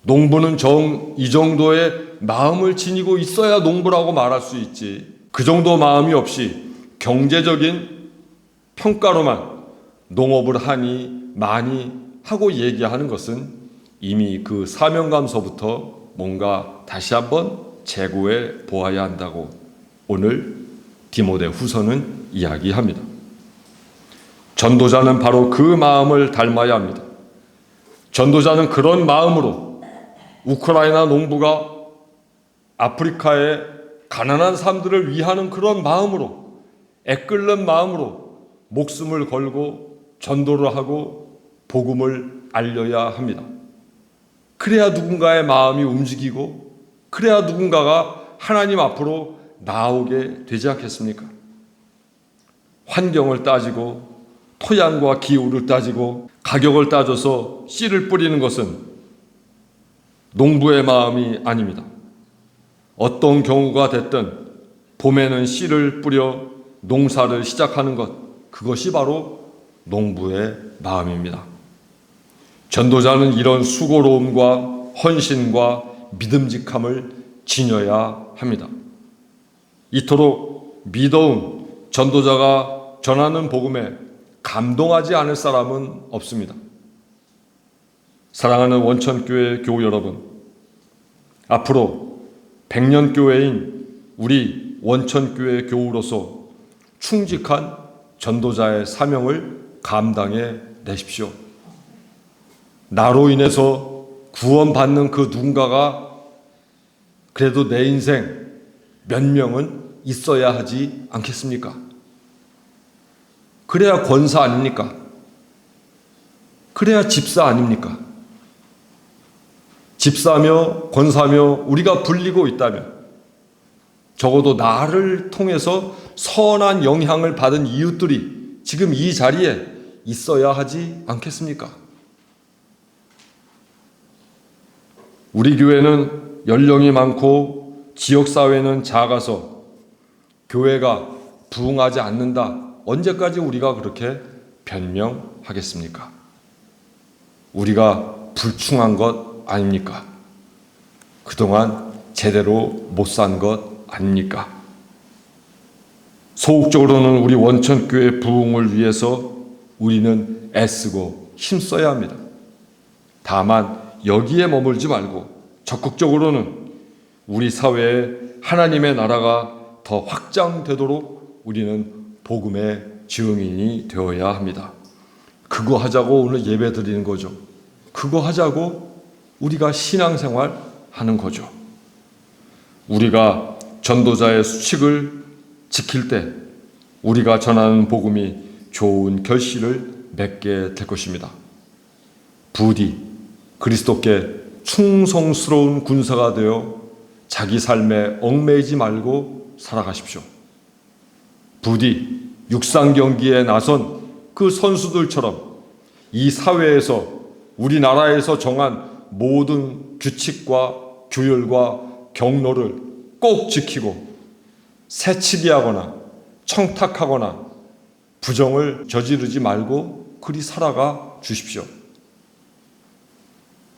농부는 이 정도의 마음을 지니고 있어야 농부라고 말할 수 있지. 그 정도 마음이 없이 경제적인 평가로만 농업을 하니 많이 하고 얘기하는 것은 이미 그 사명감서부터 뭔가 다시 한번 재고해 보아야 한다고 오늘 디모데 후서는 이야기합니다. 전도자는 바로 그 마음을 닮아야 합니다. 전도자는 그런 마음으로 우크라이나 농부가 아프리카의 가난한 사람들을 위하는 그런 마음으로 애끓는 마음으로 목숨을 걸고 전도를 하고 복음을 알려야 합니다. 그래야 누군가의 마음이 움직이고 그래야 누군가가 하나님 앞으로 나오게 되지 않겠습니까? 환경을 따지고 토양과 기후를 따지고 가격을 따져서 씨를 뿌리는 것은 농부의 마음이 아닙니다. 어떤 경우가 됐든 봄에는 씨를 뿌려 농사를 시작하는 것, 그것이 바로 농부의 마음입니다. 전도자는 이런 수고로움과 헌신과 믿음직함을 지녀야 합니다. 이토록 믿어온 전도자가 전하는 복음에 감동하지 않을 사람은 없습니다. 사랑하는 원천교회 교우 여러분, 앞으로 100년교회인 우리 원천교회 교우로서 충직한 전도자의 사명을 감당해 내십시오. 나로 인해서 구원받는 그 누군가가 그래도 내 인생 몇 명은 있어야 하지 않겠습니까? 그래야 권사 아닙니까? 그래야 집사 아닙니까? 집사며 권사며 우리가 불리고 있다면 적어도 나를 통해서 선한 영향을 받은 이웃들이 지금 이 자리에 있어야 하지 않겠습니까? 우리 교회는 연령이 많고 지역사회는 작아서 교회가 부흥하지 않는다. 언제까지 우리가 그렇게 변명하겠습니까? 우리가 불충한 것 아닙니까? 그동안 제대로 못 산 것 아닙니까? 소극적으로는 우리 원천교회 부흥을 위해서 우리는 애쓰고 힘써야 합니다. 다만 여기에 머물지 말고 적극적으로는 우리 사회의 하나님의 나라가 더 확장되도록 우리는 복음의 증인이 되어야 합니다. 그거 하자고 오늘 예배 드리는 거죠. 그거 하자고 우리가 신앙생활 하는 거죠. 우리가 전도자의 수칙을 지킬 때 우리가 전하는 복음이 좋은 결실을 맺게 될 것입니다. 부디 그리스도께 충성스러운 군사가 되어 자기 삶에 얽매이지 말고 살아가십시오. 부디 육상 경기에 나선 그 선수들처럼 이 사회에서 우리나라에서 정한 모든 규칙과 규율과 경로를 꼭 지키고 새치기 하거나 청탁하거나 부정을 저지르지 말고 그리 살아가 주십시오.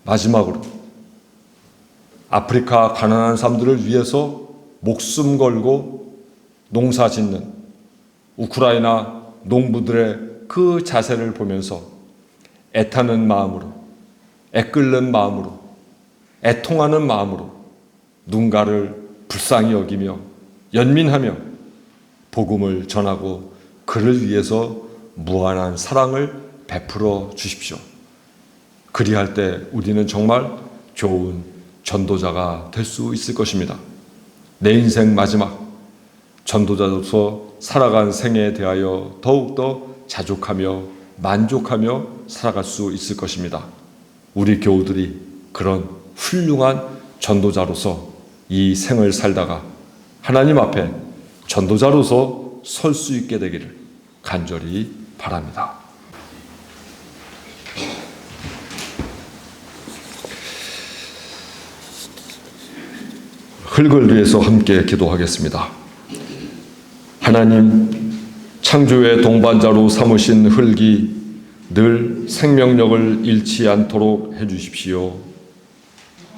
마지막으로 아프리카 가난한 사람들을 위해서 목숨 걸고 농사 짓는 우크라이나 농부들의 그 자세를 보면서 애타는 마음으로, 애끓는 마음으로, 애통하는 마음으로 누군가를 불쌍히 여기며 연민하며 복음을 전하고 그를 위해서 무한한 사랑을 베풀어 주십시오. 그리할 때 우리는 정말 좋은 전도자가 될 수 있을 것입니다. 내 인생 마지막 전도자로서 살아간 생애에 대하여 더욱더 자족하며 만족하며 살아갈 수 있을 것입니다. 우리 교우들이 그런 훌륭한 전도자로서 이 생을 살다가 하나님 앞에 전도자로서 설 수 있게 되기를 간절히 바랍니다. 흙을 위해서 함께 기도하겠습니다. 하나님, 창조의 동반자로 삼으신 흙이 늘 생명력을 잃지 않도록 해주십시오.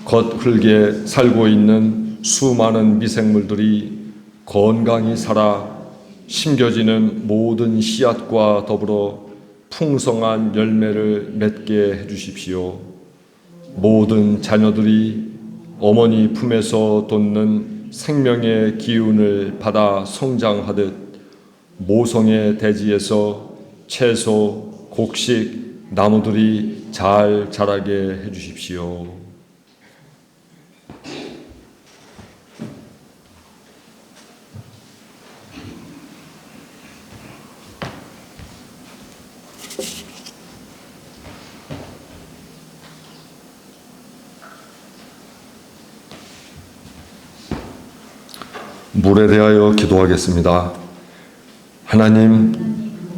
겉흙에 살고 있는 수많은 미생물들이 건강히 살아 심겨지는 모든 씨앗과 더불어 풍성한 열매를 맺게 해주십시오. 모든 자녀들이 어머니 품에서 돋는 생명의 기운을 받아 성장하듯 모성의 대지에서 채소, 곡식, 나무들이 잘 자라게 해주십시오. 물에 대하여 기도하겠습니다. 하나님,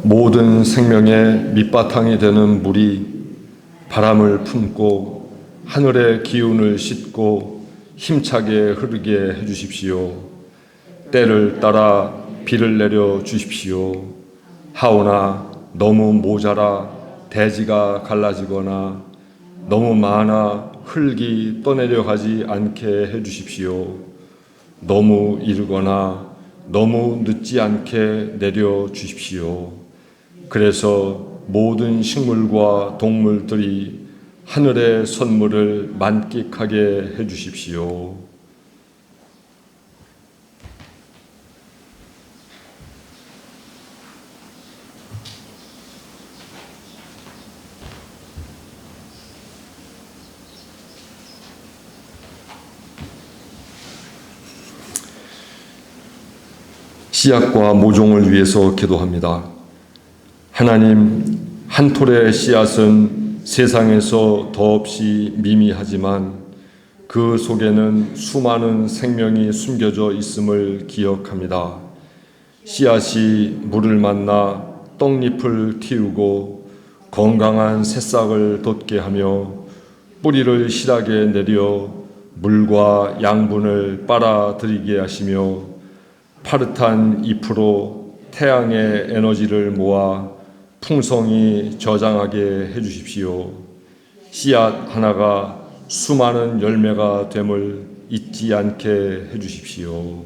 모든 생명의 밑바탕이 되는 물이 바람을 품고 하늘의 기운을 싣고 힘차게 흐르게 해주십시오. 때를 따라 비를 내려 주십시오. 하오나 너무 모자라 대지가 갈라지거나 너무 많아 흙이 떠내려 가지 않게 해주십시오. 너무 이르거나 너무 늦지 않게 내려 주십시오. 그래서 모든 식물과 동물들이 하늘의 선물을 만끽하게 해 주십시오. 씨앗과 모종을 위해서 기도합니다. 하나님, 한 톨의 씨앗은 세상에서 더없이 미미하지만 그 속에는 수많은 생명이 숨겨져 있음을 기억합니다. 씨앗이 물을 만나 떡잎을 틔우고 건강한 새싹을 돋게 하며 뿌리를 실하게 내려 물과 양분을 빨아들이게 하시며 파릇한 잎으로 태양의 에너지를 모아 풍성히 저장하게 해주십시오. 씨앗 하나가 수많은 열매가 됨을 잊지 않게 해주십시오.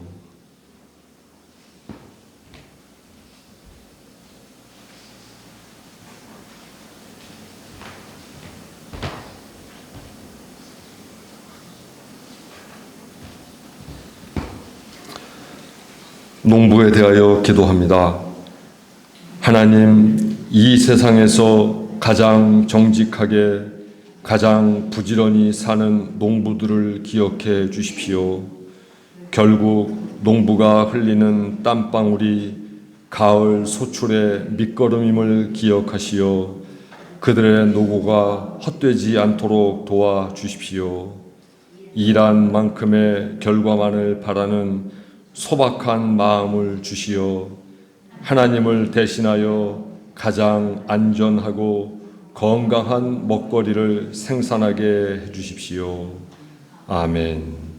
농부에 대하여 기도합니다. 하나님, 이 세상에서 가장 정직하게, 가장 부지런히 사는 농부들을 기억해 주십시오. 결국 농부가 흘리는 땀방울이 가을 소출의 밑거름임을 기억하시어 그들의 노고가 헛되지 않도록 도와주십시오. 일한 만큼의 결과만을 바라는 소박한 마음을 주시어 하나님을 대신하여 가장 안전하고 건강한 먹거리를 생산하게 해주십시오. 아멘.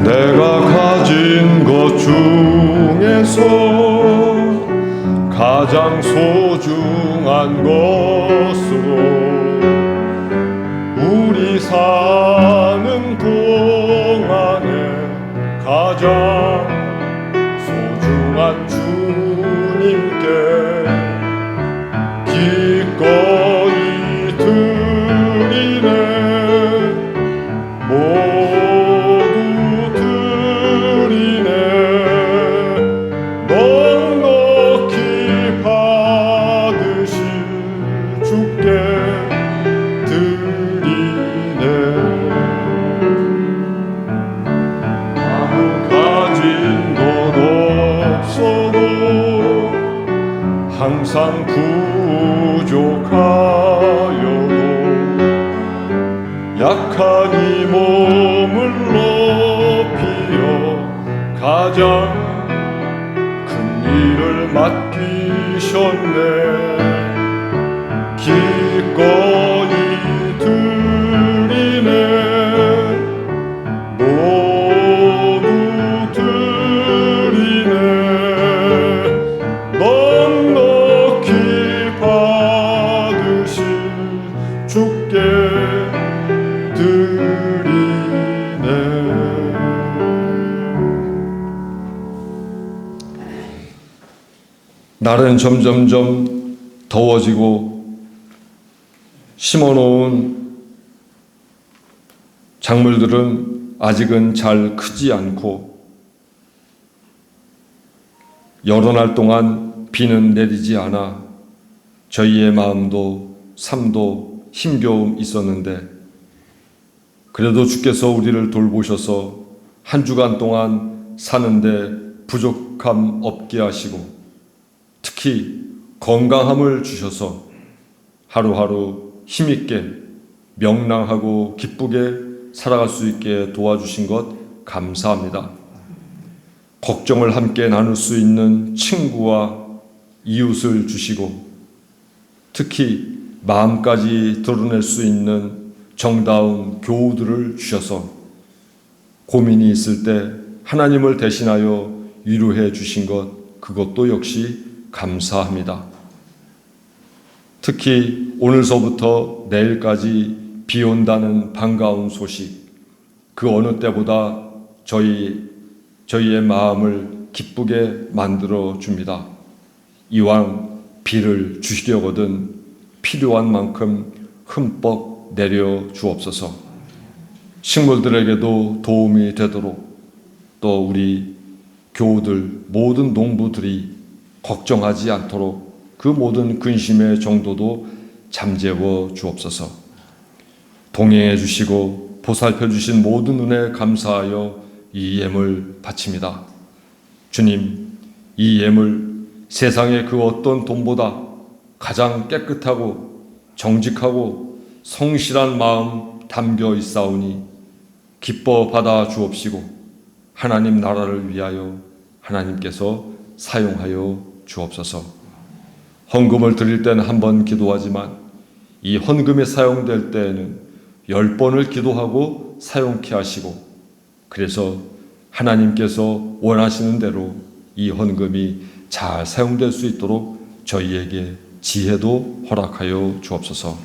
내가 가진 것 중에서 가장 소중한 것으로 우리 사는 동안에 가장 소중한 주님께 기꺼이 드리네. 모두 드리네. 넉넉히 받으실 주께 드리네. 아무 가진 것 없어도 항상 부족하여도 약한 이 몸을 높이어 가장 큰 일을 맡기셨네. 기꺼이 드리네. 모두 드리네. 넉넉히 받으실 주께 드리네. 날은 점점점 더워지고 심어놓은 작물들은 아직은 잘 크지 않고 여러 날 동안 비는 내리지 않아 저희의 마음도 삶도 힘겨움 있었는데 그래도 주께서 우리를 돌보셔서 한 주간 동안 사는데 부족함 없게 하시고 특히 건강함을 주셔서 하루하루 힘있게 명랑하고 기쁘게 살아갈 수 있게 도와주신 것 감사합니다. 걱정을 함께 나눌 수 있는 친구와 이웃을 주시고 특히 마음까지 드러낼 수 있는 정다운 교우들을 주셔서 고민이 있을 때 하나님을 대신하여 위로해 주신 것 그것도 역시 감사합니다. 특히 오늘서부터 내일까지 비 온다는 반가운 소식 그 어느 때보다 저희의 마음을 기쁘게 만들어 줍니다. 이왕 비를 주시려거든 필요한 만큼 흠뻑 내려 주옵소서. 식물들에게도 도움이 되도록 또 우리 교우들 모든 농부들이 걱정하지 않도록 그 모든 근심의 정도도 잠재워 주옵소서. 동행해 주시고 보살펴 주신 모든 은혜에 감사하여 이 예물 바칩니다. 주님, 이 예물 세상의 그 어떤 돈보다 가장 깨끗하고 정직하고 성실한 마음 담겨 있사오니 기뻐 받아 주옵시고 하나님 나라를 위하여 하나님께서 사용하여 주옵소서. 헌금을 드릴 때는 한 번 기도하지만 이 헌금이 사용될 때에는 10번을 기도하고 사용케 하시고 그래서 하나님께서 원하시는 대로 이 헌금이 잘 사용될 수 있도록 저희에게 지혜도 허락하여 주옵소서.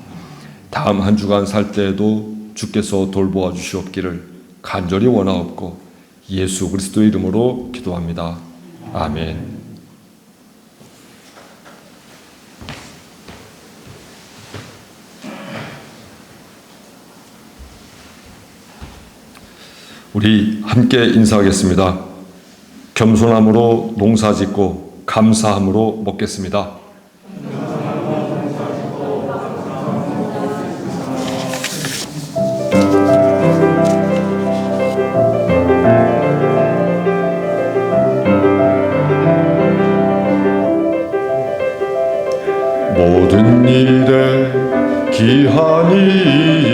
다음 한 주간 살 때에도 주께서 돌보아 주시옵기를 간절히 원하옵고 예수 그리스도의 이름으로 기도합니다. 아멘. 우리 함께 인사하겠습니다. 겸손함으로 농사짓고 감사함으로 먹겠습니다. 모든 일에 기한이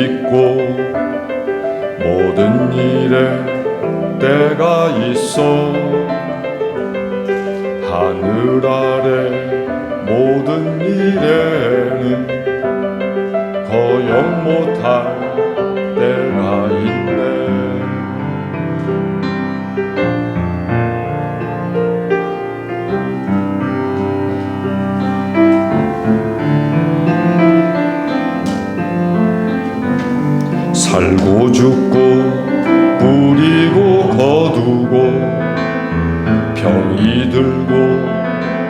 있고 모든 일에 때가 있어 하늘 아래 모든 일에는 거역 못할 때가 있네. 살고 죽고 뿌리고 거두고 병이 들고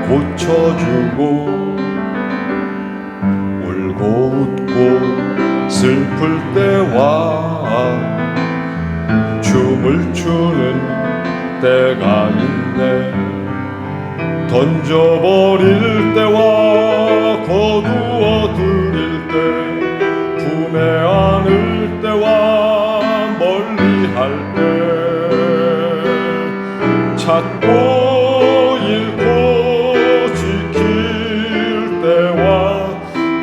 고쳐주고 울고 웃고 슬플 때와 춤을 추는 때가 있네. 던져버릴 때와 거두어 드릴 때 품에 안을 때와 멀리할 때 찾고 잃고 지킬 때와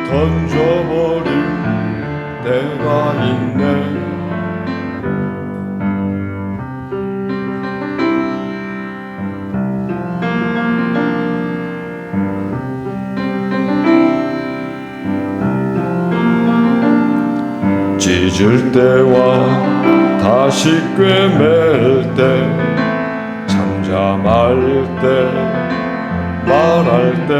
던져버릴 때가 있네. 찢을 때와 다시 꿰맬 때 잠잠할 때 말할 때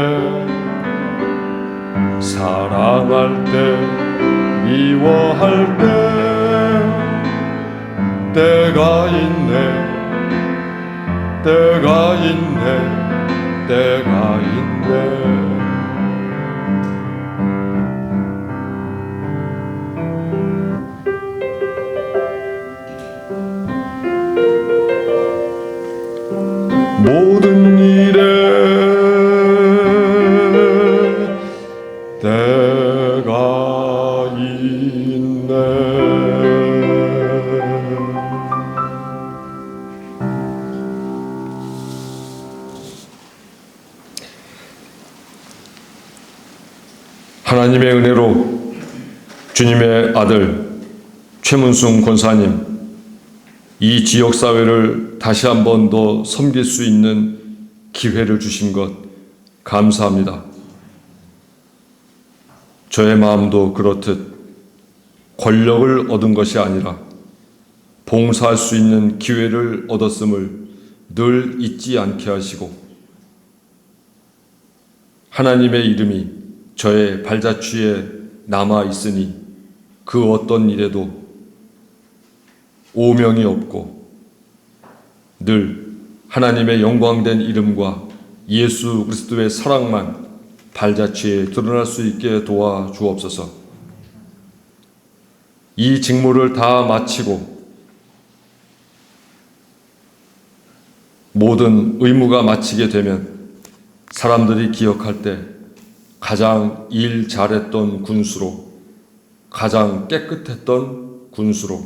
사랑할 때 미워할 때 때가 있네. 때가 있네. 때가 있네. 모든 일에 때가 있네. 하나님의 은혜로 주님의 아들 최문순 권사님, 이 지역사회를 다시 한 번 더 섬길 수 있는 기회를 주신 것 감사합니다. 저의 마음도 그렇듯 권력을 얻은 것이 아니라 봉사할 수 있는 기회를 얻었음을 늘 잊지 않게 하시고 하나님의 이름이 저의 발자취에 남아 있으니 그 어떤 일에도 오명이 없고 늘 하나님의 영광된 이름과 예수 그리스도의 사랑만 발자취에 드러날 수 있게 도와주옵소서. 이 직무를 다 마치고 모든 의무가 마치게 되면 사람들이 기억할 때 가장 일 잘했던 군수로, 가장 깨끗했던 군수로,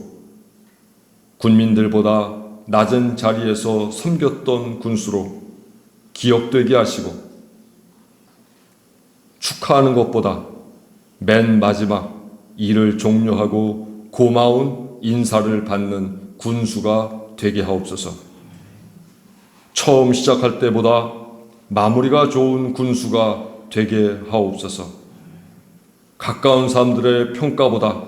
군민들보다 낮은 자리에서 섬겼던 군수로 기억되게 하시고 축하하는 것보다 맨 마지막 일을 종료하고 고마운 인사를 받는 군수가 되게 하옵소서. 처음 시작할 때보다 마무리가 좋은 군수가 되게 하옵소서. 가까운 사람들의 평가보다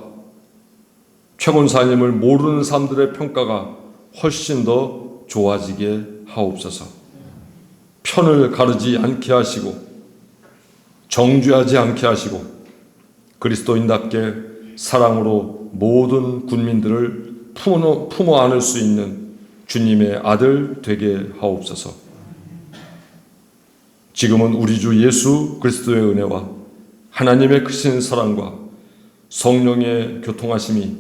최권사님을 모르는 사람들의 평가가 훨씬 더 좋아지게 하옵소서. 편을 가르지 않게 하시고 정죄하지 않게 하시고 그리스도인답게 사랑으로 모든 군민들을 품어 안을 수 있는 주님의 아들 되게 하옵소서. 지금은 우리 주 예수 그리스도의 은혜와 하나님의 크신 사랑과 성령의 교통하심이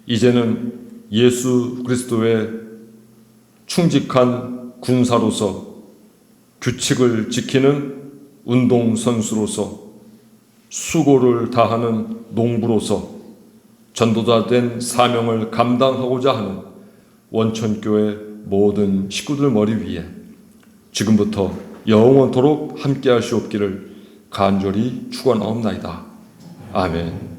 이제는 예수 그리스도의 충직한 군사로서 규칙을 지키는 운동선수로서 수고를 다하는 농부로서 전도자 된 사명을 감당하고자 하는 원천교회 모든 식구들 머리 위에 지금부터 영원토록 함께 하시옵기를 간절히 축원하옵나이다. 아멘.